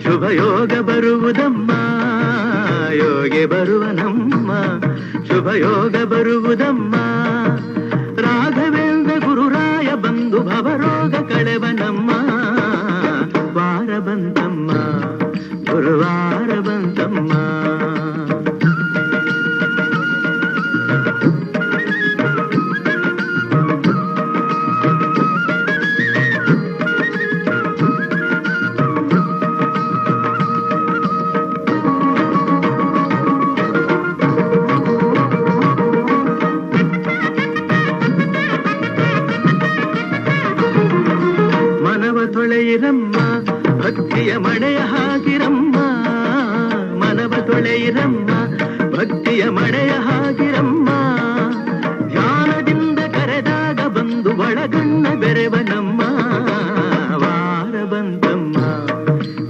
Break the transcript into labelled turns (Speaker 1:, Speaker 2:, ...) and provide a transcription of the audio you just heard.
Speaker 1: ಶುಭಯೋಗ ಬರುವುದಮ್ಮ ಯೋಗಿ ಬರುವನಮ್ಮ ಶುಭಯೋಗ ಬರುವುದಮ್ಮ ರಾಘವೇಂದ್ರ ಗುರುರಾಯ ಬಂದು ಭವರೋಗ ಕಳೆವನಮ್ಮ ವಾರ ಬಂತಮ್ಮ ಗುರುವಾರ ಬಂತಮ್ಮ ತೊಳೆಯಿರಮ್ಮ ಭಕ್ತಿಯ ಮಳೆಯ ಹಾಗಿರಮ್ಮ ಮನವ ತೊಳೆಯಿರಮ್ಮ ಭಕ್ತಿಯ ಮಳೆಯ ಹಾಗಿರಮ್ಮ